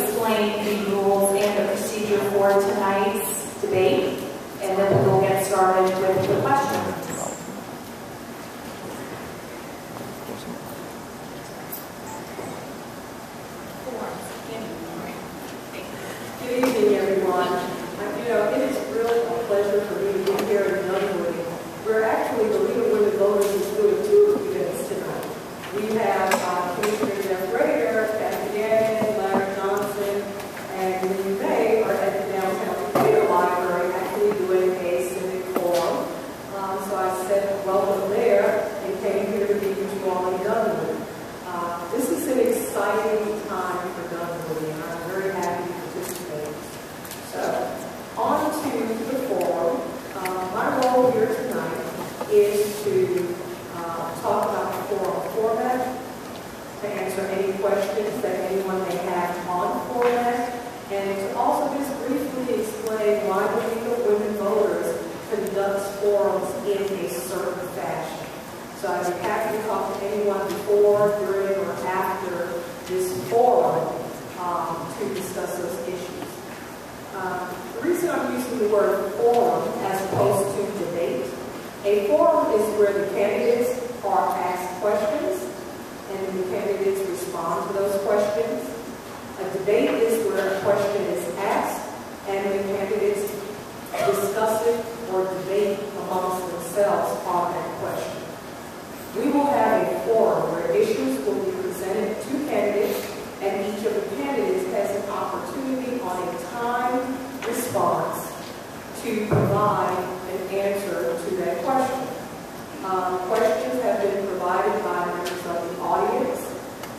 explain the rules and the procedure for tonight's debate, and then we will get started with the questions. Good evening, everyone. It is really a pleasure for me to be here in Dunwoody. We're actually the League of Women Voters is doing two events tonight. We have Commissioner Jeff Rader, Kathy Gannon, Larry Johnson, and they are at the Downtown Theater Library actually doing a civic forum. So I said welcome there and came here to be with you all in Dunwoody. This is an exciting time for Dunwoody, and I'm very happy to participate. So, on to the forum. My role here tonight is to talk about the forum format, to answer any questions that anyone may have on format, and to also just briefly explain why the League of Women Voters conducts forums in a certain fashion. So I'd be happy to talk to anyone before, during, or after this forum to discuss those issues. The reason I'm using the word forum as opposed to debate, a forum is where the candidates are asked questions and the candidates respond to those questions. A debate is where a question is asked and the candidates discuss it or debate amongst themselves on that question. We will have a forum where issues will be presented to candidates, and each of the candidates has an opportunity on a timed response to provide an answer to that question. Questions have been provided by members of the audience,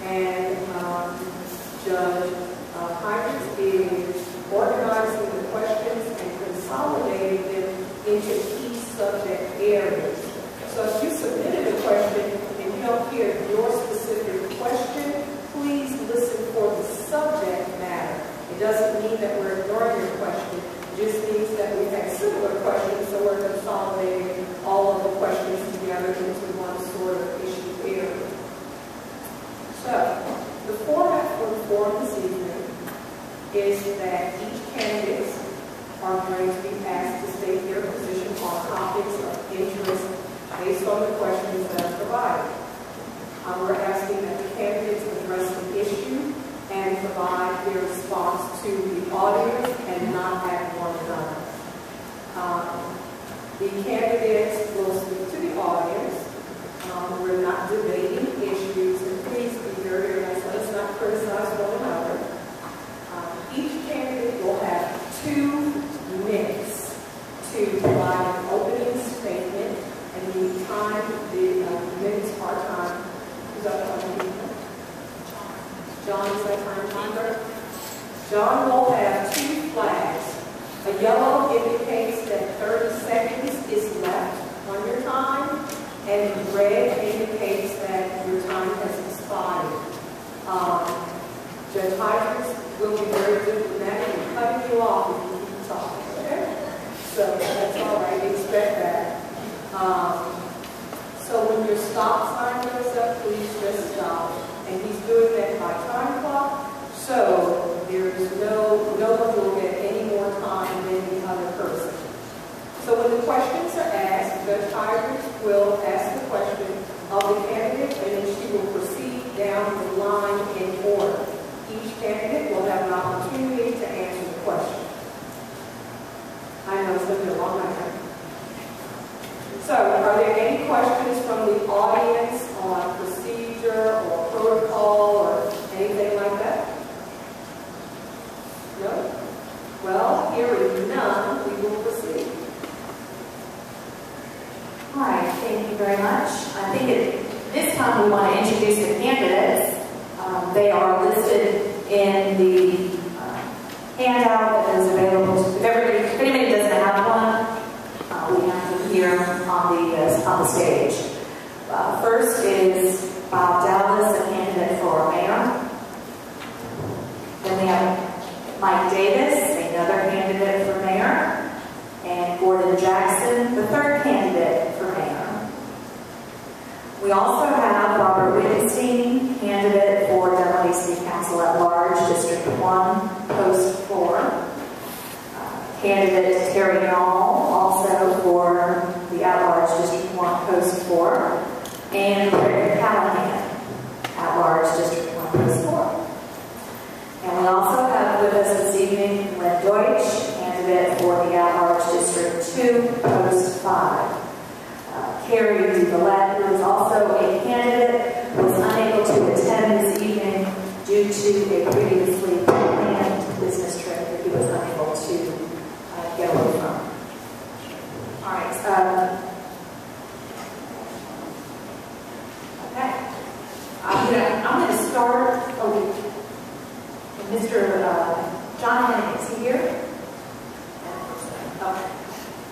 and Judge Heinrich is organizing the questions and consolidating them into key subject areas. So if you submitted a question and you don't hear your specific question, please listen for the subject matter. It doesn't mean that we're ignoring your question. It just means that we've had similar questions, so we're consolidating all of the questions together into one sort of issue area. So, the format for the forum this evening is that each candidate are going to be asked to state their position on topics of interest based on the questions that are provided. We're asking that the candidates address the issue and provide their response to the audience and not add one another. The candidates will speak to the audience. We're not debating issues, and please be very nice. Let's not criticize one another. Each candidate will have 2 minutes to provide an opening statement, and the time, the minutes are time. Is that time? John, is that time? John will have 2 flags. A yellow indicates that 30 seconds is left on your time, and red indicates that your time has expired. Judge Hydrus will be very good with that and cutting you off if you keep talking, okay? So that's all right, expect that. So when your stop sign goes up, please just stop. And he's doing that by time clock, so there's no one will get any more time than the other person. So when the questions are asked, Judge Hydrus will ask the question of the candidate, and then she will proceed down the line in order. Each candidate will have an opportunity to answer the question. I know it's going to be a long night. So, are there any questions from the audience on procedure or protocol or anything like that? No? Well, hearing none, we will proceed. All right, thank you very much. I think this time we want to introduce the candidates. They are listed in the handout that is available. If anybody doesn't have one, we have them here on the stage. First is Bob Dallas, a candidate for mayor. Then we have Mike Davis, another candidate for mayor, and Gordon Jackson, the third candidate for mayor. We also have Robert Wittenstein, candidate for Dunwoody City Council at Large, District District 1, Post 4. Candidate Terry Nall, also for the at-large District 1, Post 4. And Rick Callahan, at-large District 1, Post 4. And we also have with us this evening Lynn Deutsch, candidate for the at-large District 2, Post 5. Carrie DeVillette, who is also a candidate, was unable to attend this evening due to a previously planned business trip that he was unable to get away from. All right. Okay. I'm going to start. Mr. John Henning, is he here? Okay.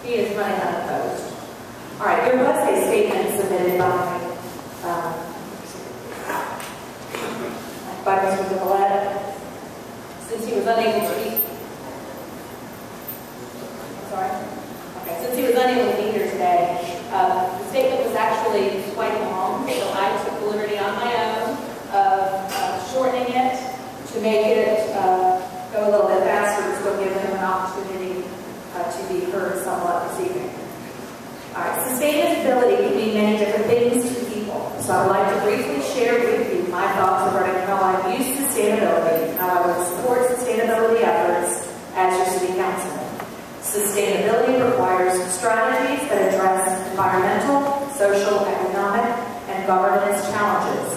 He is running unopposed. All right. There was a statement submitted by Mr. DeVillette, since he was unable to be. Sorry. Okay. Since he was unable to be here today, the statement was actually quite long, so I took the liberty on my own of shortening it to make it go a little bit faster, to still give him an opportunity to be heard somewhat this evening. All right. Sustainability can mean many different things to people, so I would like to briefly share with you my thoughts regarding how I view sustainability, how I would support sustainability efforts as your city councilman. Sustainability requires strategies that address environmental, social, economic, and governance challenges.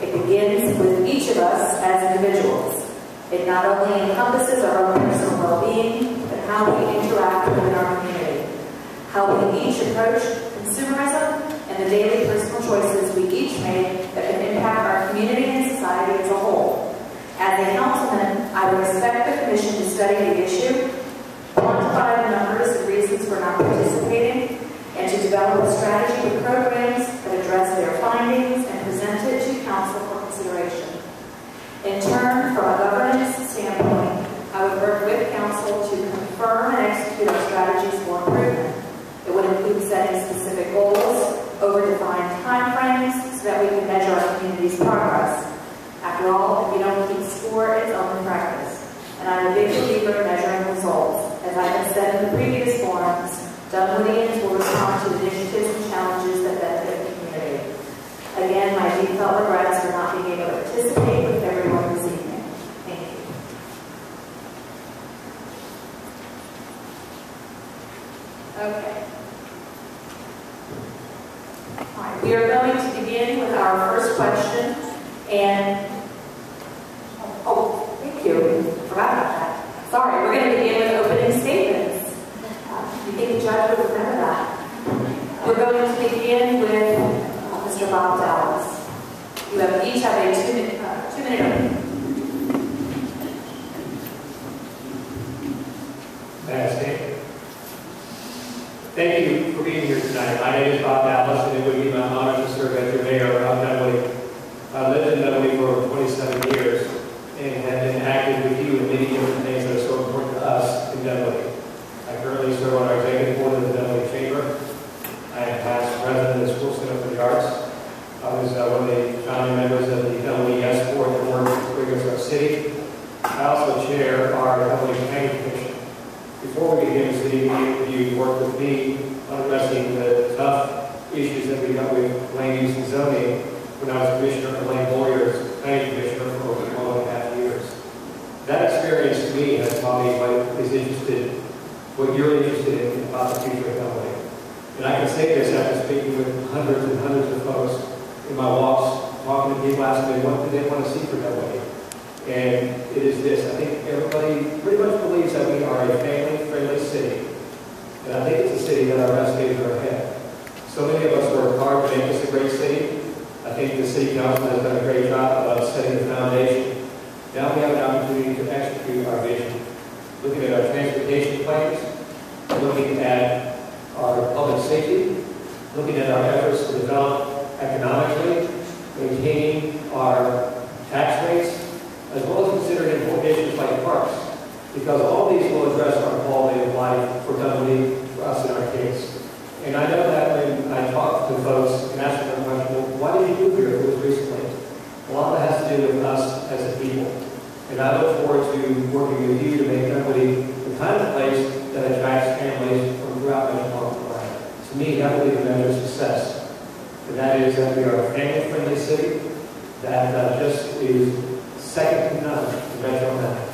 It begins with each of us as individuals. It not only encompasses our own personal well-being, but how we interact within our community, how we each approach consumerism, and the daily personal choices we each make that can impact our community and society as a whole. As a councilman, I would expect the Commission to study the issue, quantify the numbers and reasons for not participating, and to develop a strategy with programs that address their findings and present it to Council for consideration. In turn, from a governance standpoint, I would work with Council to confirm and execute our strategies for improvement. It would include setting specific goals over defined timeframes so that we can measure our community's progress. After all, if you don't keep score, it's only practice. And I'm a big believer in measuring results. As I have said in the previous forums, Dunwoodians will respond to initiatives and challenges that benefit the community. Again, my deep felt regrets for not being able to participate with everyone this evening. Thank you. Okay. All right, we are going to begin with our first question. And, thank you. Forgot about that. Sorry, we're going to begin with opening statements. You think the judge would remember that? We're going to begin with Mr. Bob Dallas. You each have a two-minute opening. May I speak? Thank you for being here tonight. My name is Bob Dallas, and it would be my honor to serve as your mayor of Dunwoody. I lived in Dunwoody for over 27 years and have been active with you in many different things that are so important to us in Dunwoody. I currently serve on our executive board of the Dunwoody Chamber. I am past president of the School Center for the Arts. I was one of the founding members of the Dunwoody Yes Board that works with Wiggers Our City. I also chair our Dunwoody Planning Commission. Before we begin this evening, you worked with me on addressing the tough issues that we got with land use and zoning when I was commissioner for Lane Lawyers, planning commissioner for over 12.5 years. That experience to me has taught me what you're interested in about the future of Dunwoody. And I can say this after speaking with hundreds and hundreds of folks in my walks, talking to people, asking them what do they want to see for Dunwoody. And it is this: I think everybody pretty much believes that we are a family-friendly city. And I think it's a city that our best days are ahead. So many of us work hard to make this a great city. I think the city council has done a great job of setting the foundation. Now we have an opportunity to execute our vision. Looking at our transportation plans, looking at our public safety, looking at our efforts to develop economically, maintaining our tax rates, as well as considering important issues like parks, because all these will address our quality of life for Dunwoody, for us and our kids. And I know that when I talk to folks and ask them the question, well, why did you move here if it was recently? A lot of it has to do with us as a people. And I look forward to working with you to make Dunwoody the kind of place that attracts families from throughout metropolitan Ohio. To me, that will be the measure of success. And that is that we are a family-friendly city that just is second to none in Metro Atlanta.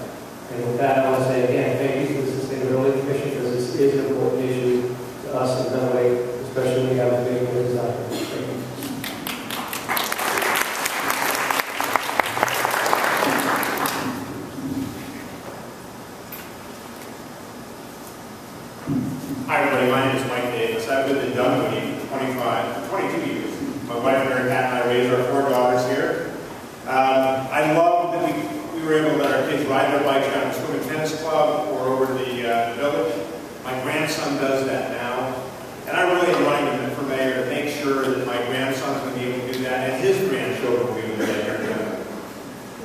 And with that, I want to say again, thank you to the Sustainability Commission, because this is an important issue to us in Dunwoody, especially when we have a big design. Thank you. Hi everybody, my name is Mike Davis. I've lived in Dunwoody for 22 years. My wife Mary Pat and I raised our 4 daughters here. I love that we were able to let our kids ride their bikes down to swim and tennis club or over to the village. My grandson does that now. And I really am running for mayor to make sure that my grandson's going to be able to do that and his grandchildren will be able to do that here in Dunwoody.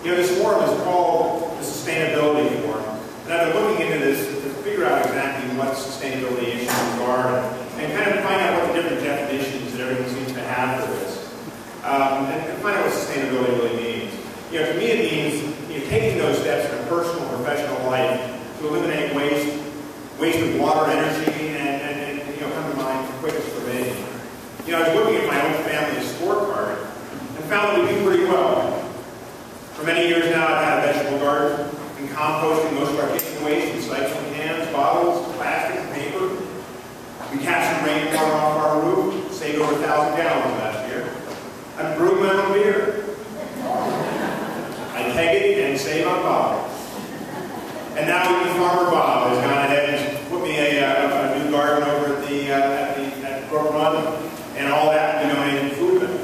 You know, this forum is called the Sustainability Forum. And I've been looking into this to figure out exactly what sustainability issues are and kind of find out what the different definitions that everyone seems to have for this. And find out what sustainability really means. You know, to me it means taking those steps in a personal and professional life to eliminate waste of water, energy, and come to mind quickest for me. You know, I was looking at my own family's scorecard and found that we do pretty well. For many years now, I've had a vegetable garden and composting most of our kitchen waste, recycling cans, bottles, plastic, and paper. We captured rainwater off our roof, saved over 1,000 gallons last year. I brewed my own beer. I keg it and save on bottles. And now even Farmer Bob has gone ahead and put me a new garden over at Brook Run, and all that will be donated to food bank.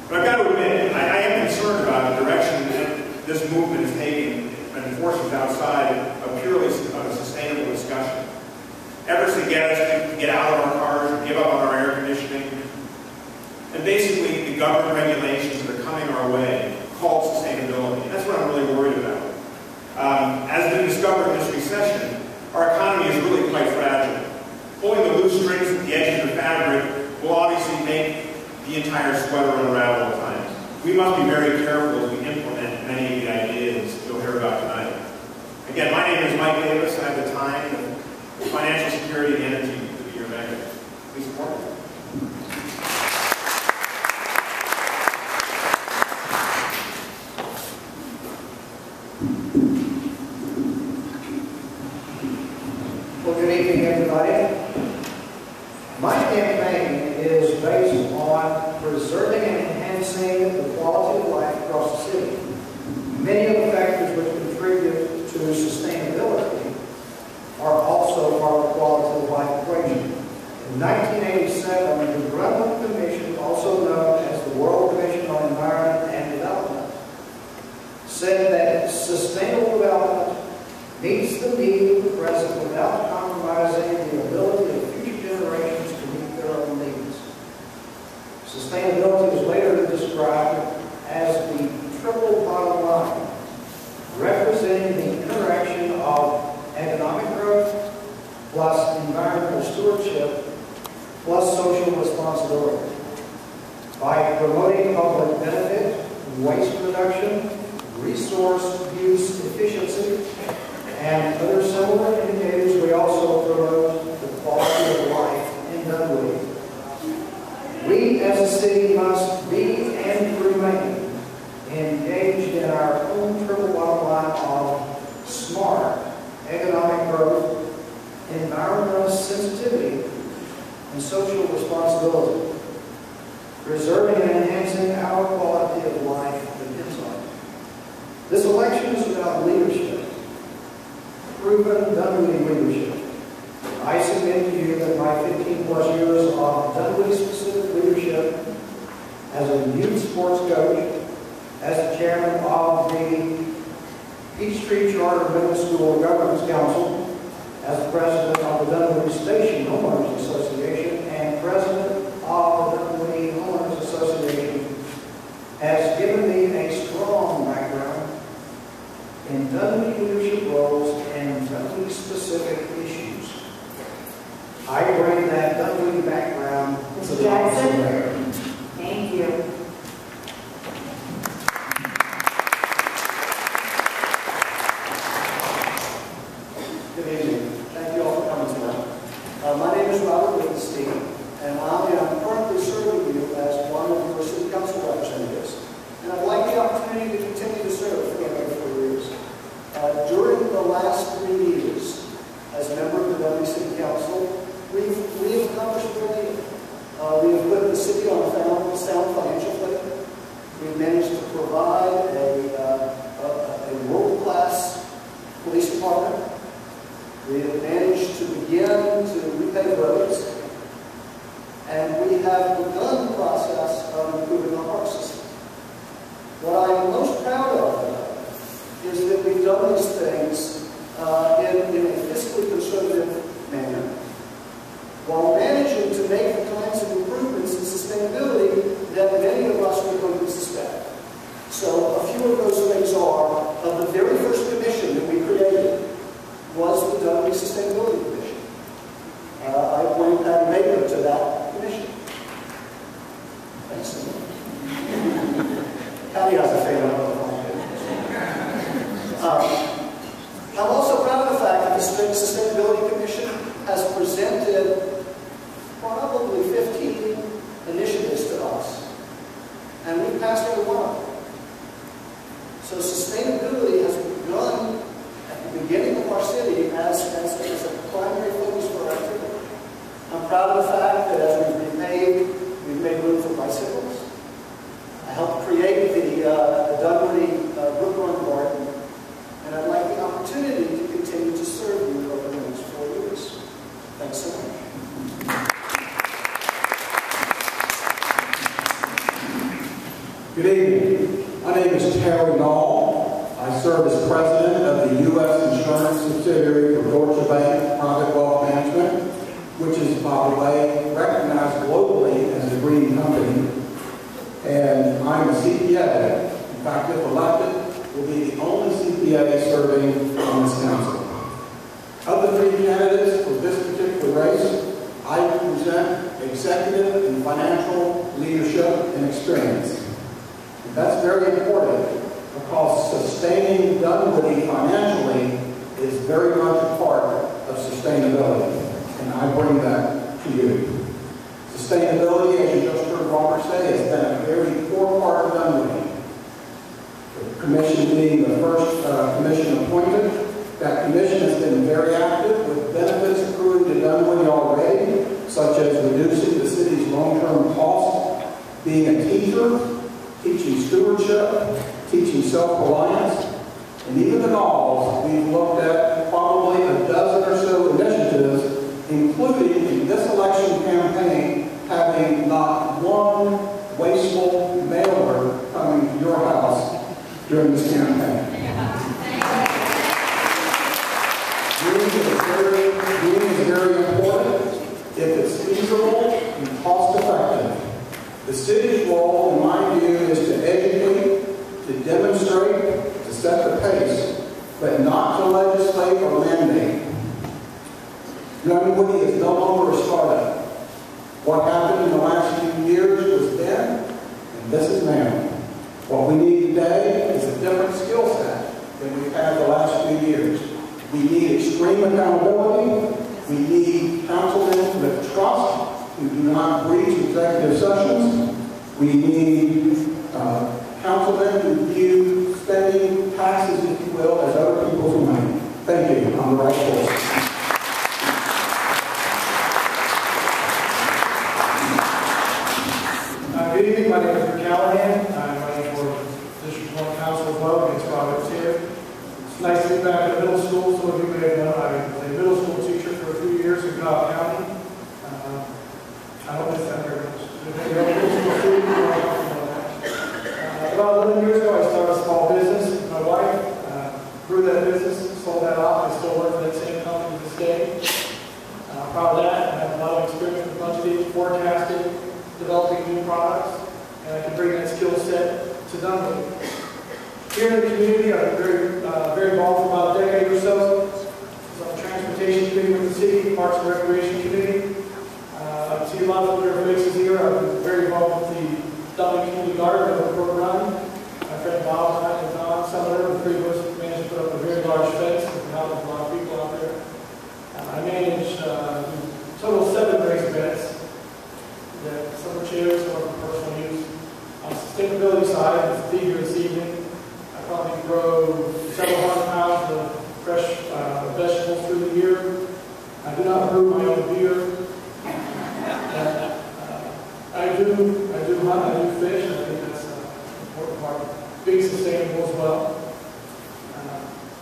But I've got to admit, I am concerned about the direction that this movement is taking and forces outside of purely a sustainable discussion. Efforts to get us to get out of our cars, and give up on our air conditioning, and basically the government regulations that are coming our way called sustainability. And that's what I'm really worried about. As we discovered in this recession, our economy is really quite fragile. Pulling the loose strings at the edges of the fabric will obviously make the entire sweater unravel at times. We must be very careful as we implement many of the ideas you'll hear about tonight. Again, my name is Mike Davis, and I have the time, the financial security, and energy to be your mayor. Please support me. Well, good evening, everybody. My campaign is based on preserving and enhancing the quality of life across the city. Many of the factors which contribute to sustainability are also part of the quality of life equation. In 1987, the Dunwoody Commission, also known as the World Commission on Environment and Development, said that sustainable development meets the need of the present without compromising the ability of future generations to meet their own needs. Sustainability is later described as the triple bottom line, representing the interaction of economic growth plus environmental stewardship plus social responsibility. By promoting public benefit, waste reduction, resource use efficiency, and other similar indicators, we also promote the quality of life in Dunwoody. We as a city must be and remain engaged in our own triple bottom line of smart economic growth, environmental sensitivity, and social responsibility. Preserving and enhancing our quality of life depends on it. This election is about leadership. Proven Dunwoody leadership. I submit to you that my 15-plus years of Dunwoody-specific leadership as a youth sports coach, as the chairman of the Peachtree Charter Middle School Governance Council, as the president of the Dunwoody Station Homeowners Association, and president of the Dunwoody Homeowners Association, has given me a strong background in Dunwoody leadership roles and Dunwoody-specific issues. I bring that Dunwoody background to the office of mayor. Thank you. police department. We have managed to begin to repave roads. And we have begun the process of improving our park system. What I'm most proud of, though, is that we've done these things in a fiscally conservative manner, while managing to make the kinds of improvements in sustainability that many of us were going to suspect. So a few of those things are, of the very first commission that we created was the Dunwoody Sustainability Commission. I appointed Patty Baker to that commission. Thanks so much. Patty has a favorite on the I'm also proud of the fact that the Sustainability Commission has presented probably 15 initiatives to us, and we've passed every one of them. So sustainability has begun at the beginning of our city as a primary focus for our activity. I'm proud of the fact that as we've made room for bicycles. I helped create the Dunwoody Brookline Garden, and I'd like the opportunity to continue to serve you over the next 4 years. Thanks so much. Good evening. My name is Terry Nall. I serve as president of the U.S. insurance subsidiary for Deutsche Bank Private Wealth Management, which is, by the way, recognized globally as a green company. And I'm a CPA. In fact, if elected, will be the only CPA serving on this council. Of the three candidates for this particular race, I present executive and financial leadership and experience. And that's very important because sustaining Dunwoody financially is very much a part of sustainability. And I bring that to you. Sustainability, as you just heard Robert say, has been a very core part of Dunwoody. The commission being the first commission appointed, that commission has been very active with benefits accruing to Dunwoody already, such as reducing the city's long-term costs, being a teacher, teaching stewardship, teaching self-reliance, and even in all, we've looked at probably a dozen or so initiatives, including in this election campaign, having not one wasteful mailer coming to your house during this campaign. Green is very important if it's feasible and cost effective. The city's role, in my view, is to educate, to demonstrate, to set the pace, but not to legislate or mandate. Dunwoody is no longer a startup. What happened in the last few years was then, and this is now. What we need today is a different skill set than we've had the last few years. We need extreme accountability. We need councilmen with trust who do not breach executive sessions. We need councilmen who view spending taxes, if you will, as other people's money. Thank you. I'm the right course. Good evening. My name is Rick Callahan. I'm running for District 1 Council as well against Robert's here. It's nice to be back at middle school. Some of you may have known I was a middle school teacher for a few years in Cobb County. I don't miss that very much. About 11 years ago, I started a small business with my wife. Grew that business, sold that off. I still work for that same company to this day. Proud of that. I have a lot of experience with budgeting, forecasting, developing new products, and I can bring that skill set to Dunwoody. Here in the community, I've been very involved for about a decade or so. I was on the transportation committee with the city, parks and recreation committee. I see a lot of familiar faces here. I've been very involved with the Dunwoody Community Garden program. My friend Bob and I and Don Summer and three of us managed to put up a very large fence and help a lot of people out there. I manage a total of 7 race beds. Some are chairs, some are for personal use. On the sustainability side, as the here this evening, I probably grow several hundred pounds of fresh vegetables through the year. I do not brew my own beer. I do hunt, I do fish, and I think that's an important part. Being sustainable as well.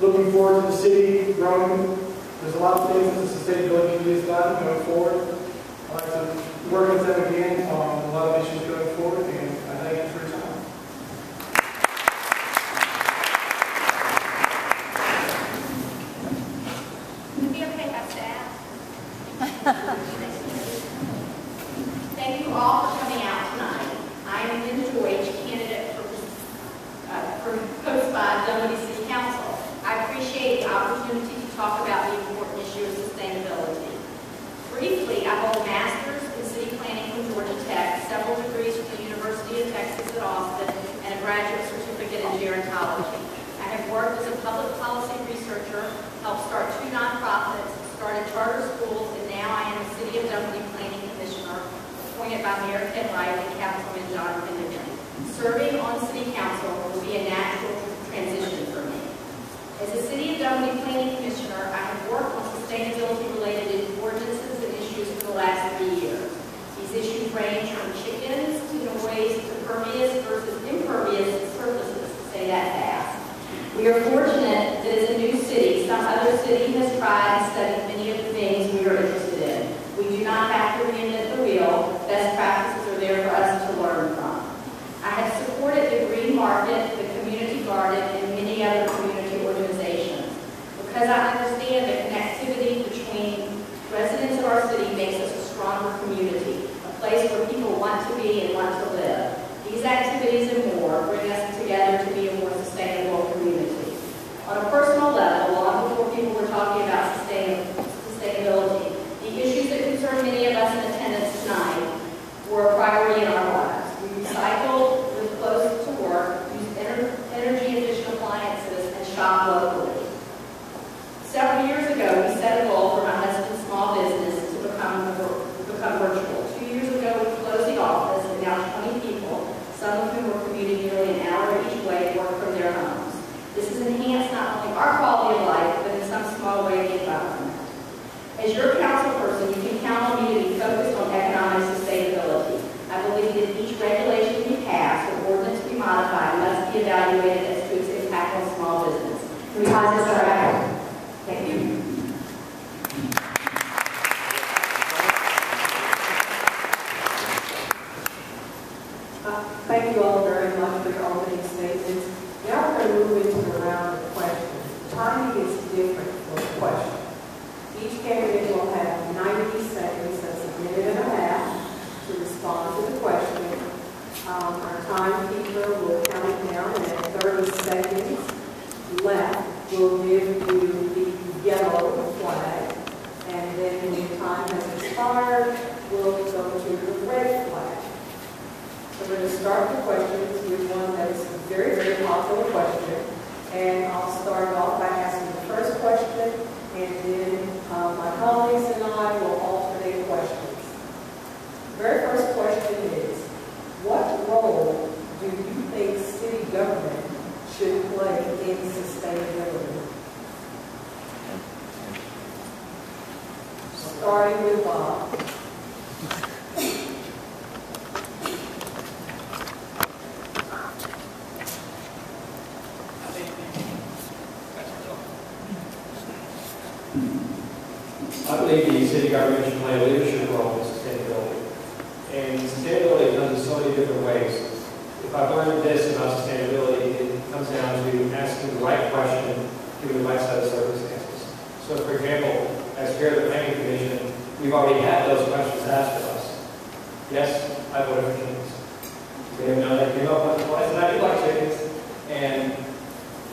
Looking forward to the city growing. There's a lot of things that the sustainability committee has done going forward. I'd like to work with them again on a lot of issues going forward, and I thank you for your time. Thank you all for coming out tonight. I am Linda Deutsch, candidate for post by Dunwoody City Council. I appreciate the opportunity to talk about the important issue of sustainability. Briefly, I hold a master's in city planning from Georgia Tech, several degrees from the University of Texas at Austin, and a graduate certificate in gerontology. I have worked as a public policy researcher, helped start 2 nonprofits, started charter schools, and now I am the City of Dunwoody Planning Commissioner, appointed by Mayor Ken Wright and Councilman John Finnegan. Serving on City Council will be a natural transition for me. As a City of Dunwoody Planning Commissioner, I have worked on sustainability-related ordinances and issues for the last 3 years. These issues range from chickens to noise to pervious versus impervious surfaces, to say that fast. We are fortunate that as a new city, some other city has tried and studied many of the things we are interested in. We do not have to reinvent the wheel. Best practices are there for us to learn from. I have supported the Green Market, the Community Garden, and many other community organizations. Because I understand that connectivity between residents of our city makes us a stronger community, a place where people want to be and want to live. These activities and more bring us together to be a more sustainable community. On a personal level, long before people were talking about sustainability, the issues that concern many of us in attendance tonight were a priority in our lives. We recycled, lived close to work, used energy-efficient appliances, and shopped locally. Several years ago, we set a goal for my husband's small business to become virtual. 2 years ago, we closed the office, and now 20 people, some of whom were commuting nearly an hour each way, work from their homes. This has enhanced not only our quality of life, but in some small way the environment. As your council person, you can count on me to be focused on economic sustainability. I believe that each regulation we pass or ordinance we modify must be evaluated as to its impact on small business. Can we pause this for a second? Thank you. Thank you all very much for your opening statements. Now we're going to move into the round of questions. Timing is different for the question. Each candidate will have 90 seconds, that's a minute and a half, to respond to the question. Our timekeeper will count it down, and at 30 seconds left, we'll give you the yellow flag. And then when the time has expired, we'll go to the red flag. So we're going to start the questions with one that is a very, very popular question. And I'll start off by asking the first question, and then my colleagues and I will alternate questions. The very first question is, what role do you think city government should play in sustainability? Starting with Bob. I believe the city government should play a leadership role in sustainability. And sustainability is done in so many different ways. If I've learned this about sustainability, it comes down to asking the right question, given the right set of circumstances. So, for example, as chair of the Planning Commission, we've already had those questions asked of us. Yes, I voted for chickens. We have known that came up with twice, and I do like chickens. And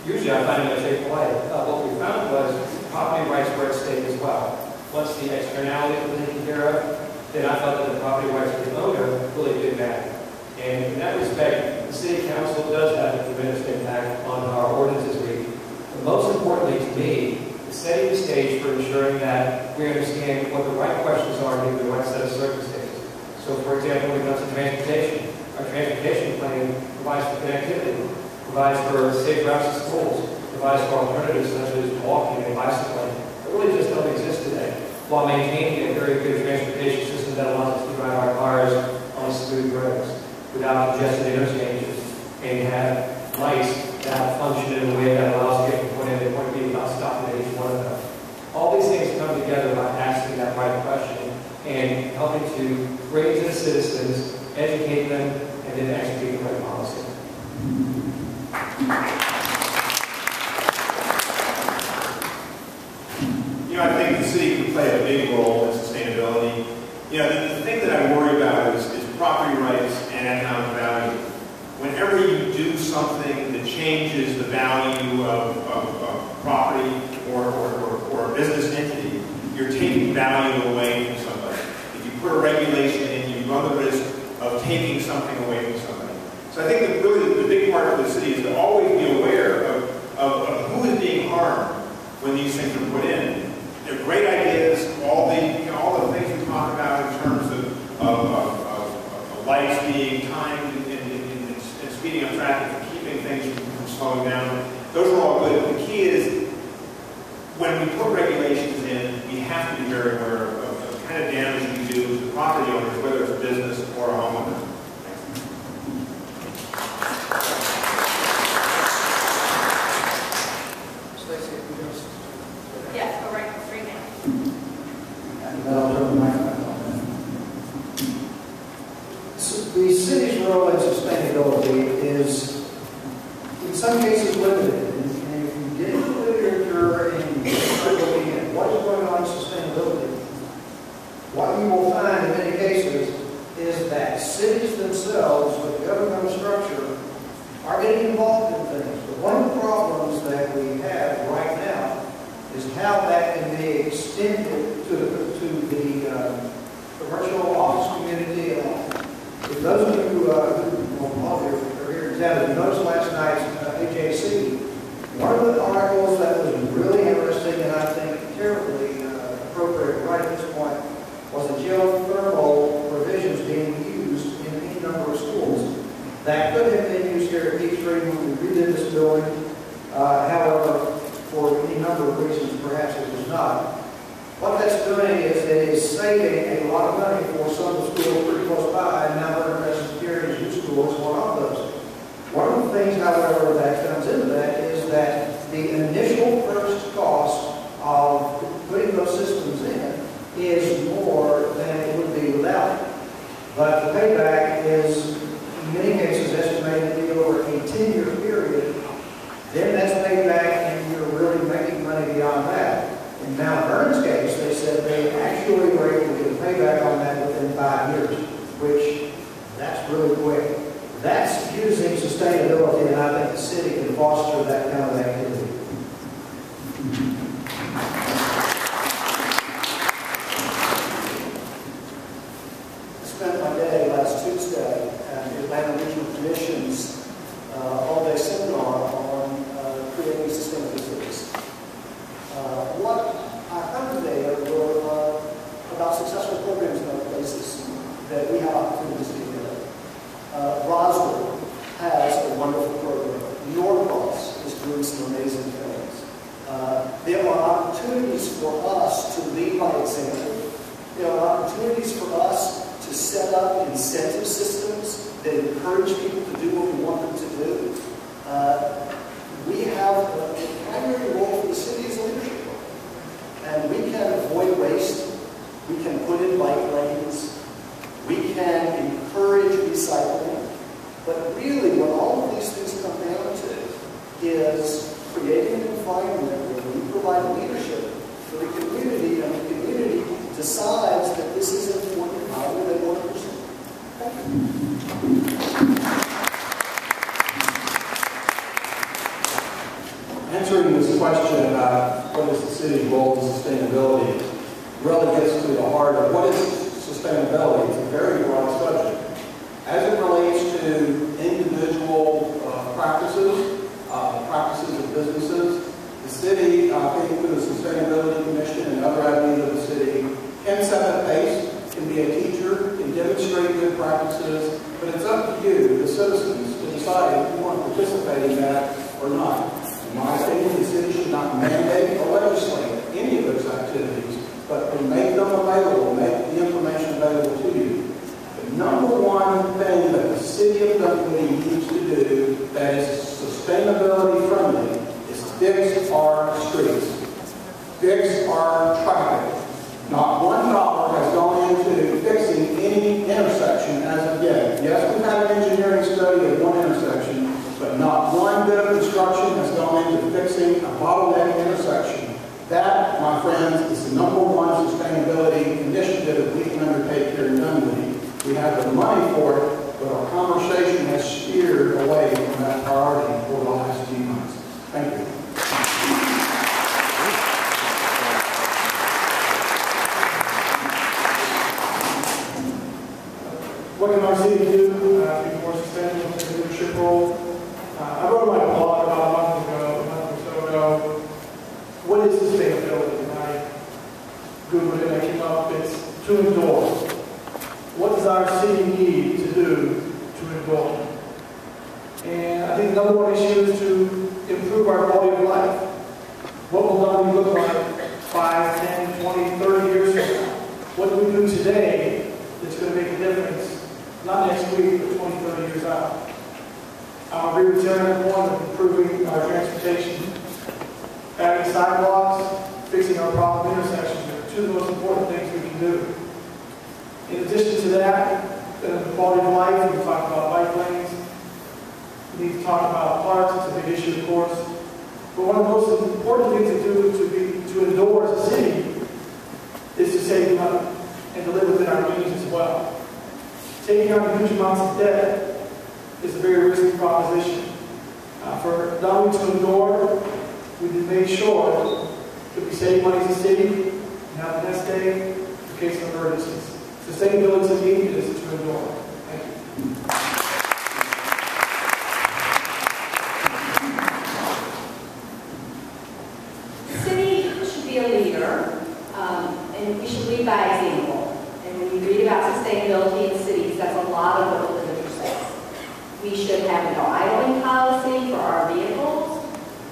usually I find them at Chick-fil-A. What we found was property rights were at stake as well. Once the externalities were taken care of, then I felt that the property rights of the owner really did matter. And in that respect, the City Council does have a tremendous impact on our ordinances reading. But most importantly to me, is setting the stage for ensuring that we understand what the right questions are given the right set of circumstances. So, for example, when it comes to transportation, our transportation plan provides for connectivity, provides for safe routes to schools, provides for alternatives such as walking and bicycling that really just don't exist today, while maintaining a very good transportation system that allows us to drive our cars on smooth roads without congested interchanges and have lights that function in a way that allows people to get from point A to point B citizens, educate them, and then execute the right policy. You know, I think the city can play a big role in sustainability. You know, the thing that I worry about is property rights and economic value. Whenever you do something that changes the value of property or a business entity, you're taking value away from somebody. If you put a regulation in, you run the risk of taking something away from somebody. So I think that really the big part of the city is to always be aware of who is being harmed when these things are put in. They're great ideas, all the things we talk about in terms of lights being timed and speeding up traffic and keeping things from slowing down. Those are all good. The key is when we put regulations in, we have to be very aware of the kind of damage we do to the property owners, whether it's a business or a homeowner. Yes, go right now. And I'll turn the microphone on. The city's role in sustainability is, in some cases, limited. And if you get into the literature and you start looking at what is going on in sustainability, what you will find in many cases is that cities themselves, with governmental structure, are getting involved in things. But one of the problems that we have right now is how that can be extended to the commercial office community. If those of you who are here in town, you noticed last night's AJC, one of the articles that was really interesting and I think terribly appropriate right at this point was the geothermal provisions being used in any number of schools. That could have been used here at Peachtree when we redid this building. However, for any number of reasons, perhaps it was not. What that's doing is it is saving a lot of money for some of the schools pretty close by, and now they're interested in carrying new schools one of those. One of the things, however, that comes into that is that the initial first cost of putting those systems in is more than it would be without it. But the payback is, in many cases, estimated to be over a 10-year period. Then that's paid back, and you're really making money beyond that. In Mount Vernon's case, they said they actually were able to get a payback on that within 5 years, which that's really quick. That's using sustainability, and I think the city can foster that kind of activity. I spent my day last Tuesday at the Atlanta Regional Commission's all-day seminar on creating sustainable cities. What I found there were about successful programs in other places that we have opportunities to get. Roswell has a wonderful program. Norcross is doing some amazing things. There are opportunities for us to lead by example. There are opportunities for us to set up incentive systems that encourage people to do what we want them to do. We have a primary role for the city as a leadership role. And we can avoid waste. We can put in bike lanes. We can encourage recycling. But really, what all of these things come down to is creating an environment where we provide leadership for the community, and the community decides that this is important, however they want to pursue. Thank you. Answering this question about what is the city's role in sustainability really gets to the heart of what is sustainability. It's a very broad subject. As it relates to individual practices of businesses, the city, through the Sustainability Commission and other avenues of the city, can set a pace, can be a teacher, can demonstrate good practices, but it's up to you, the citizens, to decide if you want to participate in that or not. In my opinion, the city should not mandate or legislate any of those activities, but to make them available, make the information available to you. The number one thing that the city of Dunwoody needs to do that is sustainability friendly is fix our streets, fix our traffic. Not $1 has gone into fixing any intersection as of yet. Yes, we've had an engineering study of one intersection, but not one bit of construction has gone into fixing a bottleneck intersection. That, my friends, is the #1 sustainability initiative we can undertake here in Dunwoody. We have the money for it, but our conversation has steered away from that priority over the last few months. Thank you. What can our city do to be more sustainable in the leadership role? I wrote my blog about a month or so ago. What is sustainability? And I Googled it and I came up, it's to endure. What does our city need to do to endure? And I think the #1 issue is to improve our quality of life. What will Dunwoody look like 5, 10, 20, 30 years from now? What do we do today that's going to make a difference? Not next week, but 20, 30 years out. I agree with Chairman One of improving our transportation, adding sidewalks, fixing our problem intersections are two of the most important things we can do. In addition to that, the quality of life, we talk about bike lanes. We need to talk about parks, it's a big issue, of course. But one of the most important things to do to endure as a city is to save money and to live within our means as well. Taking out huge amounts of debt is a very risky proposition. For Dunwoody to endure, we made sure that we save money as a city and have the next day in case of emergencies. Sustainability to me is to endure. Thank you. The city should be a leader, and we should lead by example. And when you read about sustainability in cities, that's a lot of what the literature says. We should have no idling policy for our vehicles.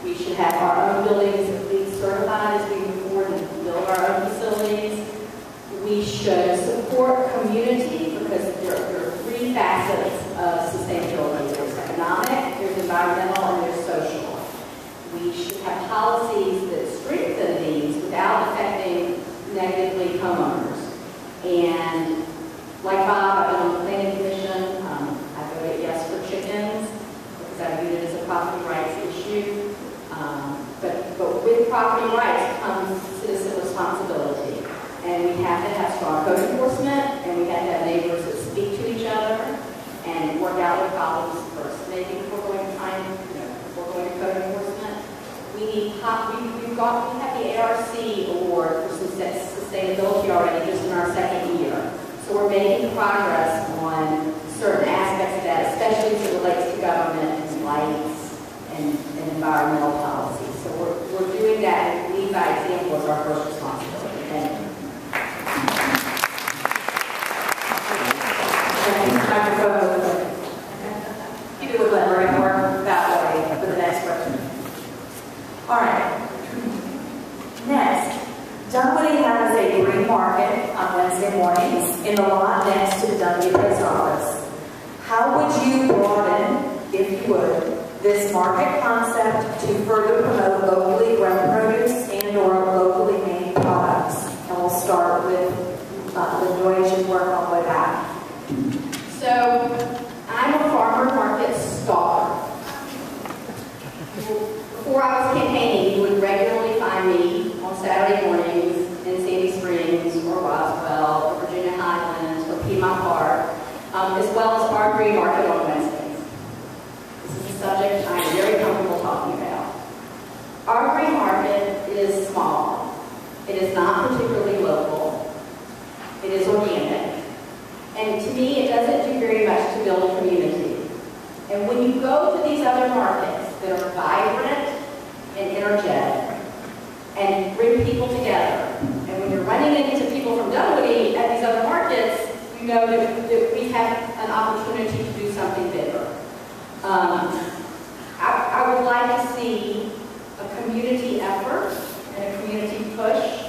We should have our own buildings at least certified as we move forward and build our own facilities. We should support community because there are three facets of sustainability. There's economic, there's environmental, and there's social. We should have policies that strengthen these without affecting negatively homeowners. And like Bob, I've been on the planning commission. I voted yes for chickens because I view it as a property rights issue. But with property rights comes citizen responsibility. And we have to have strong code enforcement, and we have to have neighbors that speak to each other and work out the problems first. Maybe before going to code enforcement, we have the ARC award for sustainability already just in our second year. So we're making progress on certain aspects of that, especially as it relates to government and lights and environmental policy. So we're doing that, and lead by example is our first responsibility. Thank you. People would let Marie work that way for the next question. All right. Next, Dunwoody has a green market on Wednesday mornings in the lot next to the Dunwoody Post Office. How would you broaden, if you would, this market concept to further promote locally grown produce and/or locally made products? And we'll start with the Deutsch and work all the way back. So, I'm a farmer market star. Before I was campaigning, you would regularly find me on Saturday mornings in Sandy Springs or Roswell or Virginia Highlands or Piedmont Park, as well as our green market on Wednesdays. This is a subject I am very comfortable talking about. Our green market is small. It is not particularly local. It is organic. And to me, it doesn't do very much to build a community. And when you go to these other markets that are vibrant and energetic and bring people together, and when you're running into people from Dunwoody at these other markets, you know that we have an opportunity to do something bigger. I would like to see a community effort and a community push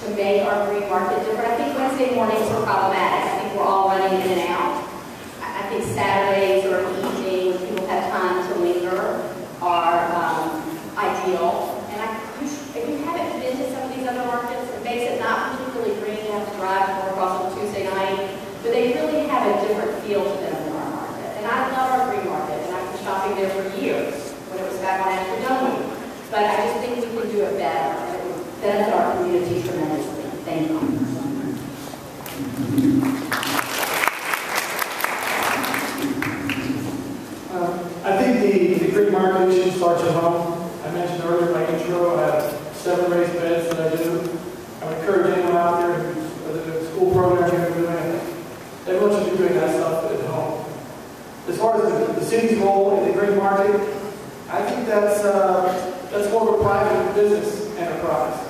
to make our green market different. I think Wednesday mornings are problematic. I think we're all running in and out. I think Saturdays or evenings, when people have time to linger, are ideal. And if you haven't been to some of these other markets, it makes it not particularly green. You have to drive more across the Thank you. I think the green market issue starts at home. I mentioned earlier in my intro, I have 7 raised beds that I do. I would encourage anyone out there who's a school program you're doing anything. Everyone should be doing that stuff at home. As far as the city's role in the green market, I think that's more of a private business enterprise.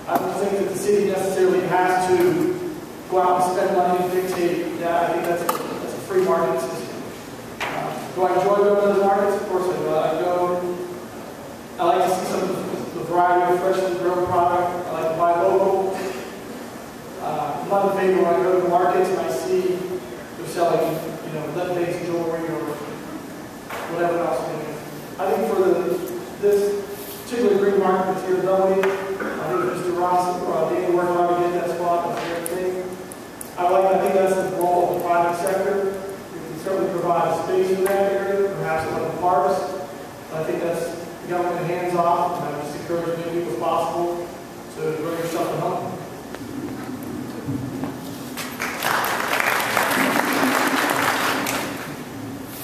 I don't think that the city necessarily has to go out and spend money and dictate that. I think that's a free market system. Do I enjoy going to those markets? Of course I do. I like to see some of the variety of freshly grown product. I like to buy local. I'm not in favor when I go to the markets and I see they're selling, lead-based jewelry or whatever else it is. I think for this particular green market that's here in Dunwoody, I think Mr. Ross being working hard to get that spot is a great thing. I think that's the role of the private sector. We can certainly provide a space in that area, perhaps one of the parks. I think that's government hands off, and I just encourage as many people as possible to bring your stuff at home.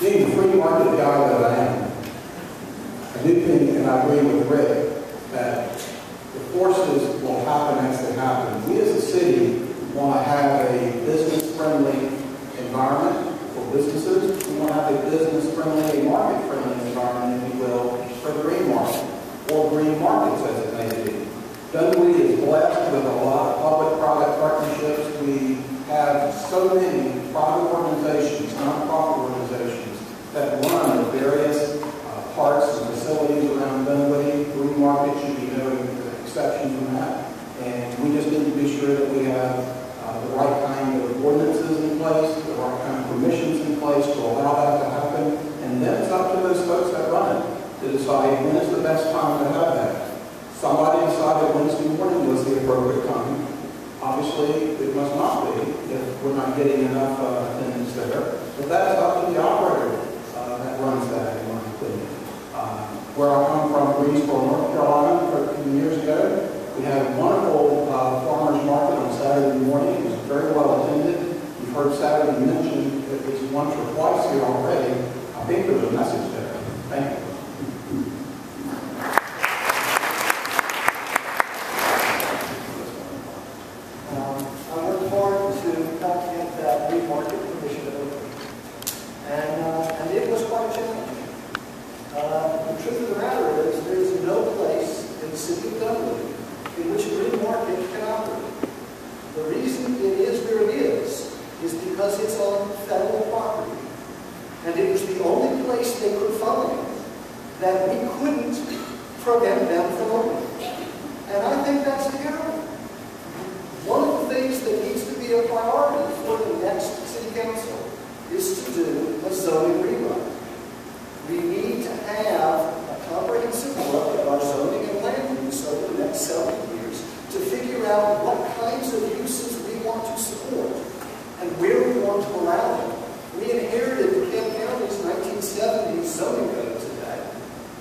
Being the free market guy that I am, I do think, and I agree with Rick, that the forces will happen as they happen. We as a city want to have a business-friendly environment for businesses. We want to have a business-friendly, a market-friendly environment, if you will, for the green market, or green markets as it may be. Dunwoody is blessed with a lot of public-private partnerships. We have so many private organizations, non-profit organizations, that run the various parks and facilities around Dunwoody. Green market should be no exception from that. And we just need to be sure that we have the right kind of ordinances in place, the right kind of permissions in place to allow that to happen. And then it's up to those folks that run it to decide when is the best time to have that. Somebody decided Wednesday morning was the appropriate time. Obviously, it must not be if we're not getting enough attendance there. But that's up to the operator that runs that, in my opinion. Where I come from, Greensboro, North Carolina, 13 years ago, we had a wonderful farmers market on Saturday morning. It was very well attended. You've heard Saturday mentioned at least once or twice here already. I think there's a message there. Thank you. I worked hard to help get that green market initiative open. And it was quite challenging. The truth of the matter is there is no place in the city of Dunwoody in which a green market can operate. The reason it is where it is because it's on federal property. And it was the only place they could find that we couldn't prevent them from opening. And I think that's terrible. One of the things that needs to be a priority for the next city council is to do a zoning rewrite. We need to have a comprehensive look at our zoning and land use over the next several years to figure out what kinds of uses we want to support and where we want to allow them. We inherited the Kent County's 1970s zoning code today,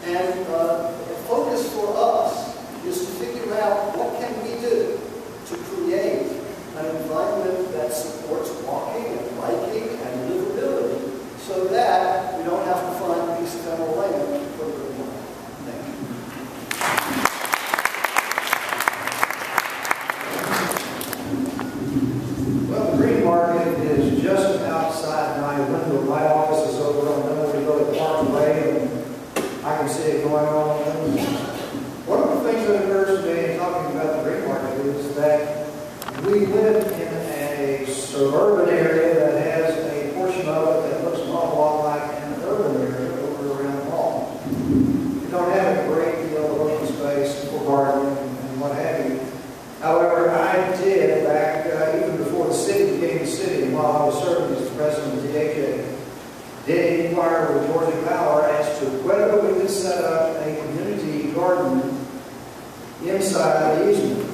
and the focus for us is to figure out what can we do to create an environment that supports walking and biking and livability so that we don't have to find a piece of federal land for the green market. Thank you. Well, the green market is just outside my window. My office is over on Dunwoody Road, Parkway, and I can see it going on. One of the things that occurs today in talking about the green market is that we live in a suburban area that has a portion of it that looks an awful lot like an urban area over around the mall. We don't have a great deal of open space for gardening and what have you. However, I did back even before the city became the city, and while I was serving as the president of the DHA, did inquire with Georgia Power as to whether we could set up a community garden inside the easement.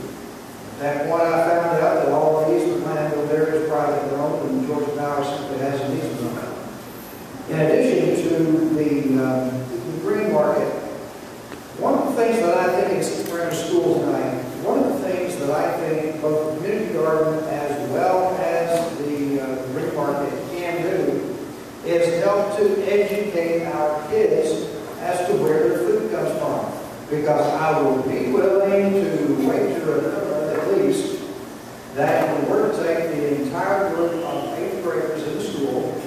At that point, I found out that all the easement land over there is privately owned, and Georgia Power simply has an easement on it. In addition to the green market, one of the things that I think, since we're in a school tonight, one of the things that I think both the because I will be willing to wager at least that we were to take the entire group of 8th graders in school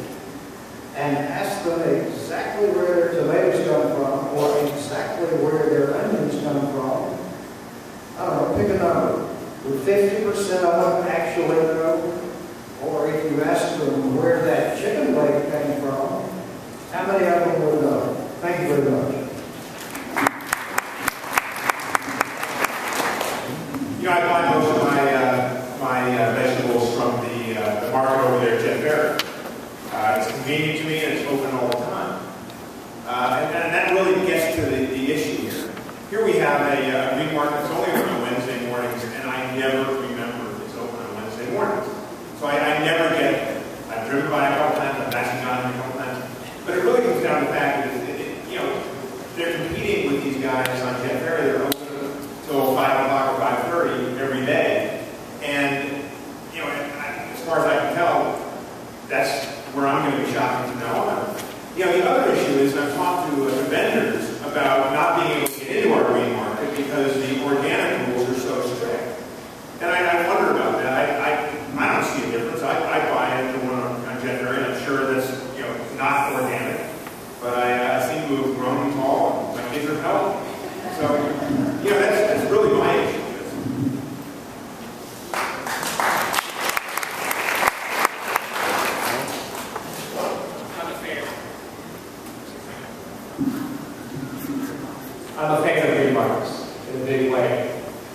and ask them exactly where their tomatoes come from or exactly where their onions come from. I don't know, pick a number. Would 50% of them actually know? Or if you ask them where that chicken leg came from, how many of them would know? Thank you very much. You know, I buy most of my vegetables from the market over there at Jeff Berry. It's convenient to me and it's open all the time. And that really gets to the issue here. Here we have a meat market that's only open on Wednesday mornings, and I never remember it's open on Wednesday mornings. So I never get it. I've driven by a couple times, I've actually gone there a couple times. But it really comes down to the fact that, they're competing with these guys on Jeff Ferry. They're open till 5 o'clock or 5:30 every day. And, as far as I can tell, that's where I'm going to be shopping from now on. The other issue is I've talked to vendors about not being able to get into our green market because the organic rules are so strict. And I wonder about that. I don't see a difference. I buy into one on Jeff Berry, and I'm sure that's not organic. But I seem to have grown tall, and my kids are healthy. So, that's really my issue. I'm a fan of green markets in a big way.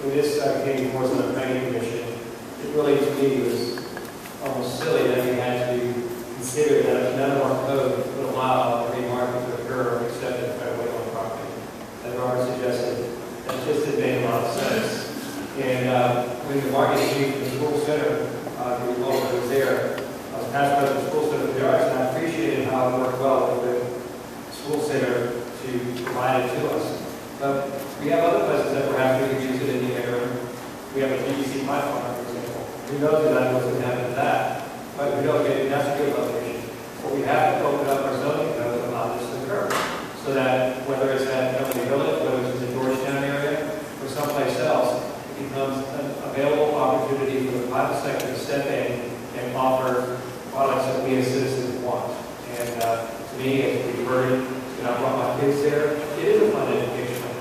When this came before us on the planning commission, it really, to me, was almost silly that we had to consider that none of our code would allow a green market to occur except in federally owned property. As Robert suggested, that just didn't make a lot of sense. And when the market came to the school center, the local was there. I was past president of the school center for the arts, and I appreciated how it worked well with the school center to provide it to us. But we have other places that perhaps we could use it in the area. We have a PVC pipeline, for example. Who knows if that wasn't happening to that? But we know that's a good location. But we have to open up our zoning code to allow this to occur. So that whether it's at Dunwoody Village, whether it's in the Georgetown area, or someplace else, it becomes an available opportunity for the private sector to step in and offer products that we as citizens want. And to me, as we've heard, I brought my kids there, it is a fun educational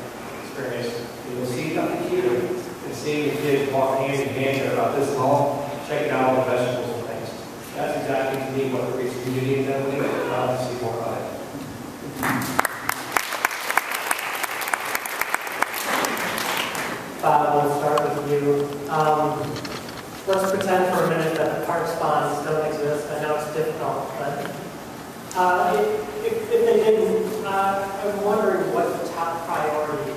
experience. You'll see nothing cuter than seeing the kids walk hand in hand there about this tall, checking out all the vegetables and things. That's exactly, to me, what creates community in Dunwoody, and I'm proud to see more of it. Bob, we'll start with you. Let's pretend for a minute that the parks bonds don't exist. I know it's difficult, but if they didn't, I'm wondering what the top priority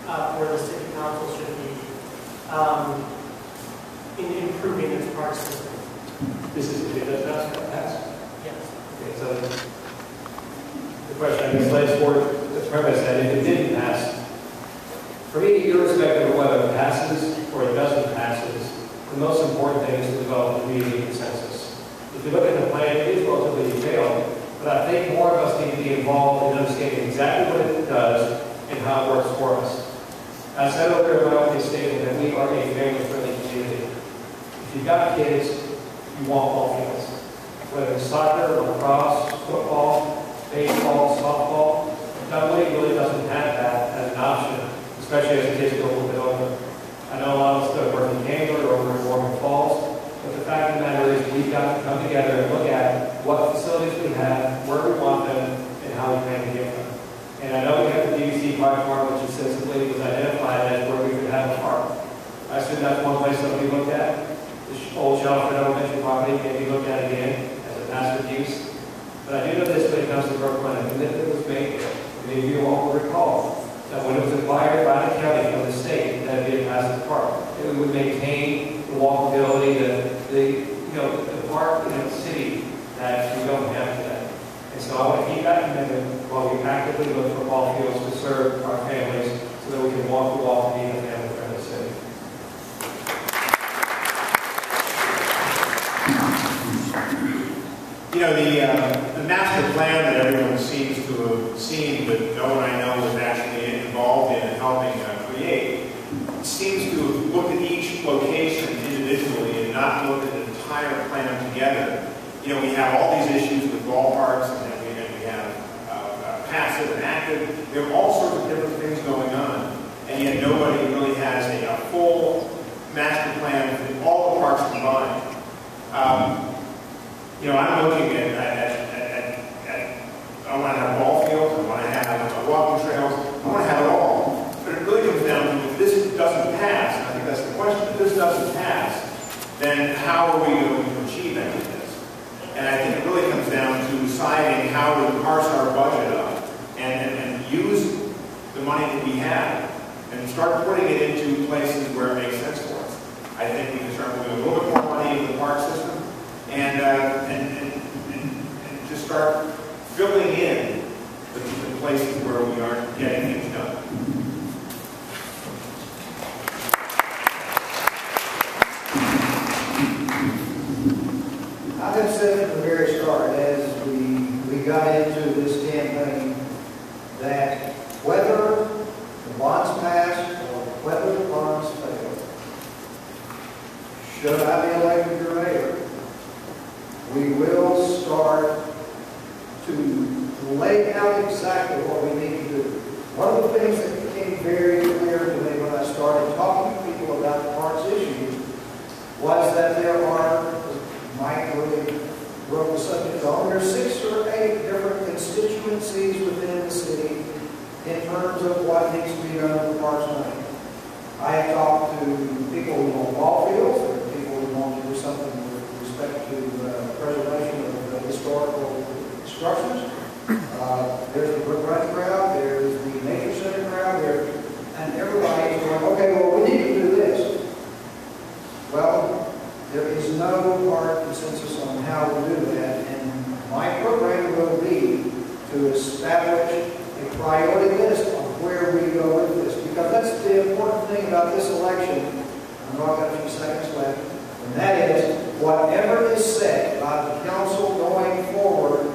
for the city council should be in improving its park system. This is the bid that's passed. Yes. Okay, so the question, I guess, lays forth the premise that if it didn't pass, for me, irrespective of whether it passes or it doesn't passes, the most important thing is to develop a community consensus. If you look at the plan, it is relatively detailed, but I think more of us need to be involved in understanding exactly what it does and how it works for us. I said earlier in my opening statement that we are a family-friendly community. If you've got kids, you want ball fields. Whether it's soccer, lacrosse, football, baseball, softball, Dunwoody really doesn't have that as an option, especially as the kids go a little bit older. I know a lot of us that work in Cambridge or over in Morgan Falls, but the fact of the matter is we've got to come together and look at what facilities we have, where we want them, and how we plan to get them. And I know we have the DVC Park, which ostensibly was identified as where we could have a park. I assume that's one place that we looked at. The old Shelford Elementary property can be looked at again as a passive use. But I do know this when it comes to Brooklyn, a commitment was made there. Maybe you all will recall that when it was acquired by the county from the state, that would be a passive park. It would maintain the walkability, the park in the city that we don't have today. And so I want to keep that commitment while we actively look for ball fields to serve our families so that we can walk the walk and be a family-friendly city. The master plan that everyone seems to have seen, but no one I know was actually involved in, location individually and not look at the entire plan together. You know, we have all these issues with ballparks, and then we have passive and active. We have all sorts of different things going on, and yet nobody really has a full master plan with all the parks combined. You know, I'm looking at I want to have ball fields, I want to have walking trails, I want to have it all. But it really comes down to, if this doesn't pass, and I think that's the question, if this doesn't pass, then how are we going to achieve any of this? And I think it really comes down to deciding how to parse our budget up and use the money that we have and start putting it into places where it makes sense for us. I think we can start moving a little bit more money into the park system and just start filling in the places where we aren't getting things done. I have said from the very start, as we got into this campaign, that whether the bonds pass or whether the bonds fail, should I be elected your mayor, we will start to lay out exactly what we need to do. One of the things that became very clear to me when I started talking to people about the parks issues was that there are, Mike really wrote the subject on, there are 6 or 8 different constituencies within the city in terms of what needs to be done with the parks money. I have talked to people who want ball fields, there are people who want to do something with respect to preservation of historical structures. There's the Brook Run crowd, there's the Nature Center crowd, and everybody's going, okay, well, we need to do this. Well, there is no hard consensus on how to do that, and my program will be to establish a priority list of where we go with this, because that's the important thing about this election. I know I've got a few seconds left, and that is whatever is set by the council going forward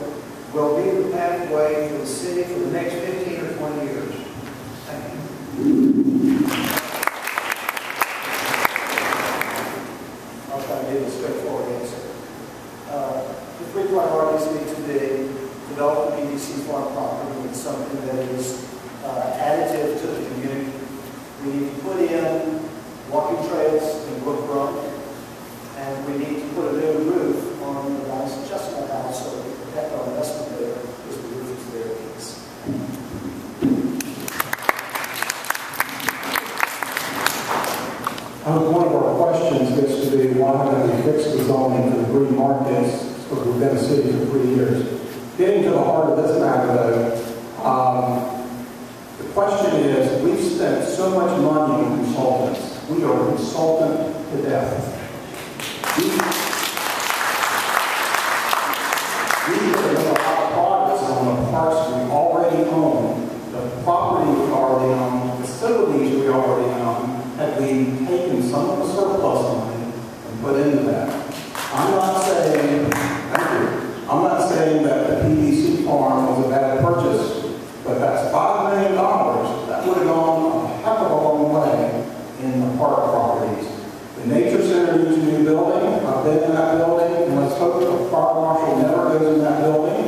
will be the pathway for the city for the next 15 or 20 years. Thank you. I'll try to give a straightforward answer. The 3 priorities need to be develop the PDC farm property with something that is additive to the community. We need to put in walking trails in Brook Run, and we need to put a new roof on the nice Chestnut House so that we protect our investment there because the roof is there. One of our questions gets to be why don't we fix the zoning for the green markets for we've been a city for 3 years. Getting to the heart of this matter, though, the question is, we've spent so much money on consultants. We are consultant to death. We have made a lot of progress on the parks we already own, the property we already own, the facilities we already own, have we taken some of the surplus money and put into that. I'm not saying that the PVC farm was a bad purchase, but that's $5 million. That would have gone a heck of a long way in the park properties. The Nature Center needs a new building. I've been in that building, and let's hope the fire marshal never goes in that building.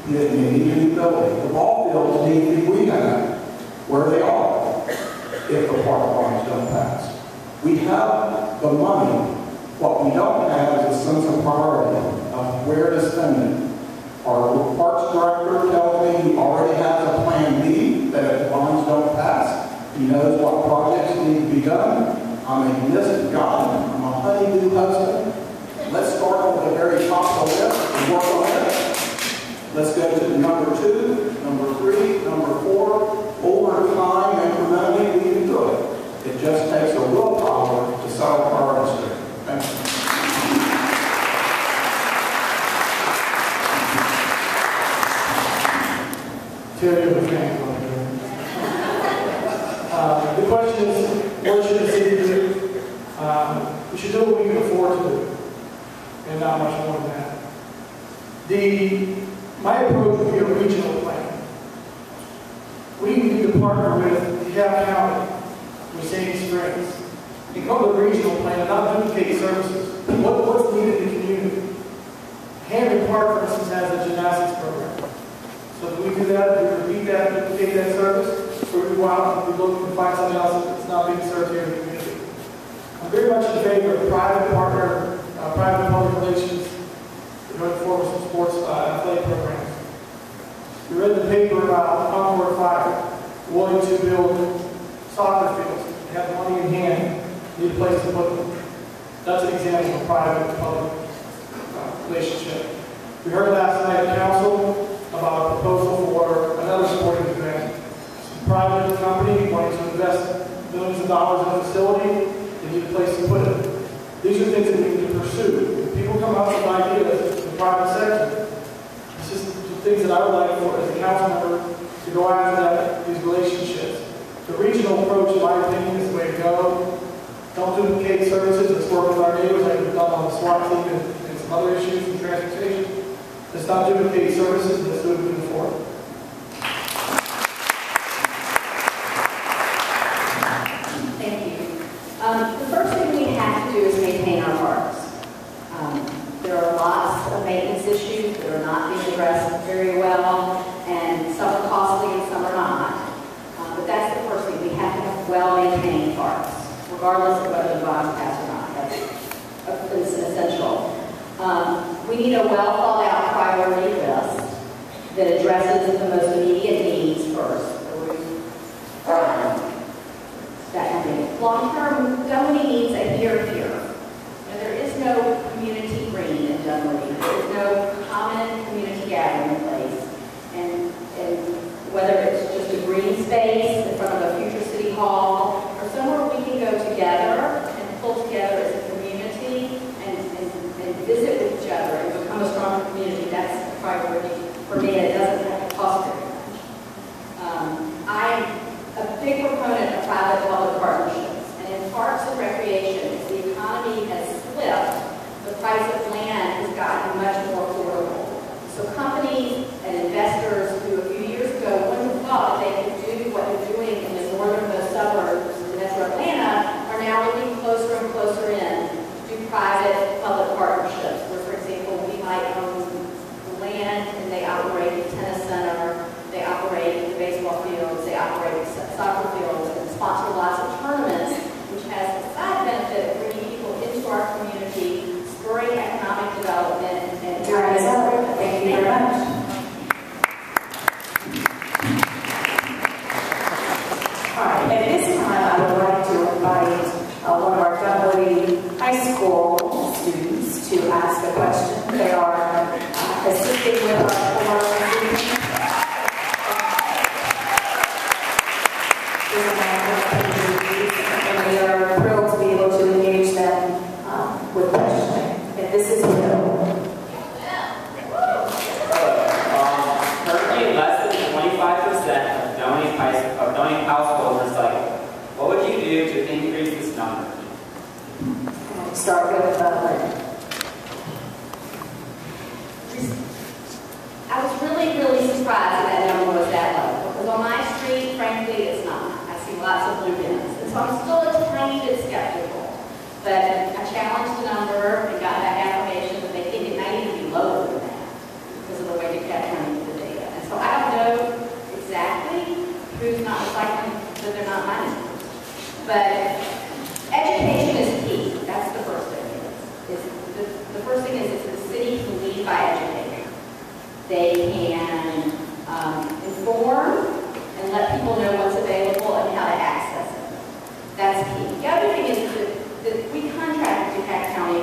He didn't need a new building. The ball fields need to be rehabbed where they are if the park bonds don't pass. We have the money. What we don't have is a sense of priority of where to spend it. Our parks director tells me he already has a plan B that if bonds don't pass, he knows what projects need to be done. I'm a mystic God. I'm a honeydew husband. Let's start with the very top of the list and work on it. Let's go to number 2, number 3, number 4. Over time, incrementally, we can do it. It just takes a willpower to set our priorities straight. Thank you. Terry with the the question is, what should the city do? We should do what we can afford to do, and not much more than that. My approach would be a regional plan. We need to partner with DeKalb County, with Sandy Springs, and come to the regional plan and not duplicate services. What's needed in the community? Hampton Park, for instance, has a gymnastics program. So do we do that? Do we repeat that, duplicate that service? Or do we go out and we look and find something else that's not being served here in the community? I'm very much in favor of private partner, private public relations, joint form of some sports athletic programs. We read the paper about Concord Fire willing to build soccer fields. They have money in hand, need a place to put them. That's an example of private-public relationship. We heard last night at council about a proposal for another sporting event. A private company wanting to invest millions of dollars in a facility, they need a place to put it. These are things that we need to pursue. If people come up with ideas in the private sector, this is the things that I would like for as a council member to go after these relationships. The regional approach, in my opinion, is the way to go. Don't duplicate services. Let's work with our neighbors like we've done on the SWAT team and some other issues in transportation. Let's not duplicate services. Let's do it moving forward. Thank you. The first thing we have to do is maintain our parks. There are lots of maintenance issues that are not being addressed very well, and some are costly and some are not. But that's the first thing. We have to have well-maintained parks, regardless of whether the bonds pass or not. That's essential. We need a well-thought-out priority list that addresses the most immediate needs first. Long-term, Dunwoody needs a here-here. There is no community green in Dunwoody. There is no common community gathering place. And whether it's just a green space in front of a future city hall or somewhere we can go together and pull together as a community and visit with each other and become a stronger community, that's a priority for me. It doesn't have to cost very much. I'm a big proponent of private-public partnerships. And in parks and recreation, as the economy has slipped, the price of land has gotten much more affordable. So companies and investors who a few years ago wouldn't have thought that they could do what they're doing in the northernmost suburbs of Metro Atlanta are now looking closer and closer in to private-public partnerships, where, for example, we might own the land and they operate the tennis center, they operate the baseball fields, they operate the soccer fields, and sponsor lots of tournaments, which has the side benefit of bringing people into our community, spurring economic development, and Time is up. Thank you very much. All right, at this time, I would like to invite one of our Dunwoody High School students to ask a question. They are assisting with our forum. And we are thrilled to be able to engage them with questioning. And this is Will. Currently, less than 25% of Dunwoody households recycle. What would you do to increase this number? Start with Lynn. I was really surprised that number was that low. Because on my street, frankly, it's not. I see lots of blue bins. And so I'm still a tiny bit skeptical. But I challenged the number and got that affirmation that they think it might even be lower than that because of the way they kept running the data. And so I don't know exactly who's not recycling, that they're not mining. But education is key. That's the first thing. The first thing is the city can lead by educating. They can inform and let people know what's available and how to access it. That's key. The other thing is that we contract with DeKalb County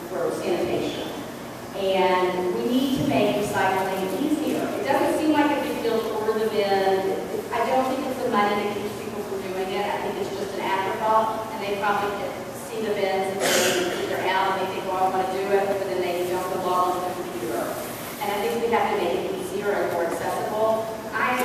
for sanitation. And we need to make recycling easier. It doesn't seem like a big deal to order the bin. I don't think it's the money that keeps people from doing it. I think it's just an afterthought. And they probably see the bins and they're out and they think, well, I want to do it, but then they don't log on the computer. And I think we have to make it easier and more accessible. I'm a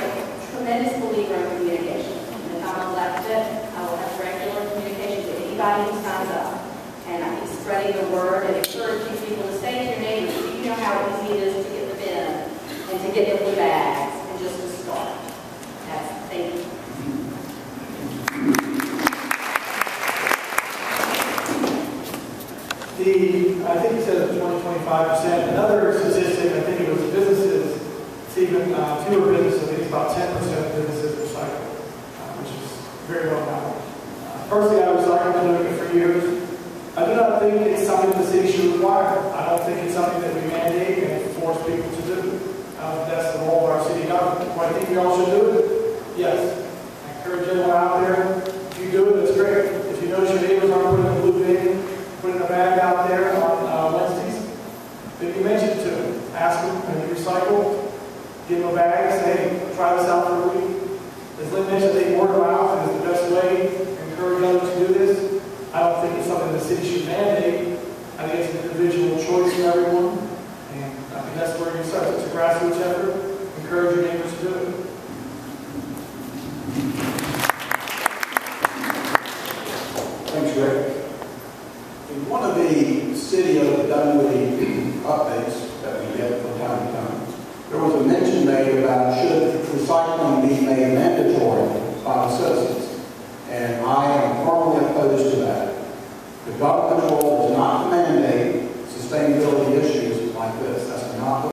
tremendous believer in communication. And if I'm elected, I will have regular communication with anybody who signs up. And I think spreading the word and encouraging people to say to your neighbors, do you know how easy it is to get the bin and to get the blue bags and just to start? Thank you. I think he said 20-25%. Another statistic, I think it was businesses, it's even fewer businesses, I think it's about 10% of businesses recycle, which is very low number. Personally, I recycle, I've been doing it for years. I do not think it's something the city should require. I don't think it's something that we mandate and force people to do. That's the role of our city government. Do I think we all should do it? Yes. I encourage everyone out there, if you do it, that's great. If you notice your neighbors aren't putting a blue bin, putting a bag out there on Wednesdays, then you mention it to them. Ask them, have you recycled? Give them a bag and say, hey, try this out for a week. As Lynn mentioned, they word of mouth is the best way to encourage others to do this. I don't think it's something the city should mandate. I think it's an individual choice for everyone. And I think that's where you start. It's a grassroots effort. Encourage your neighbors to do it. Thanks, Greg. In one of the City of Dunwoody updates that we get from time to time, there was a mention made about should recycling be made mandatory by the citizens. And I am firmly opposed to that. The government will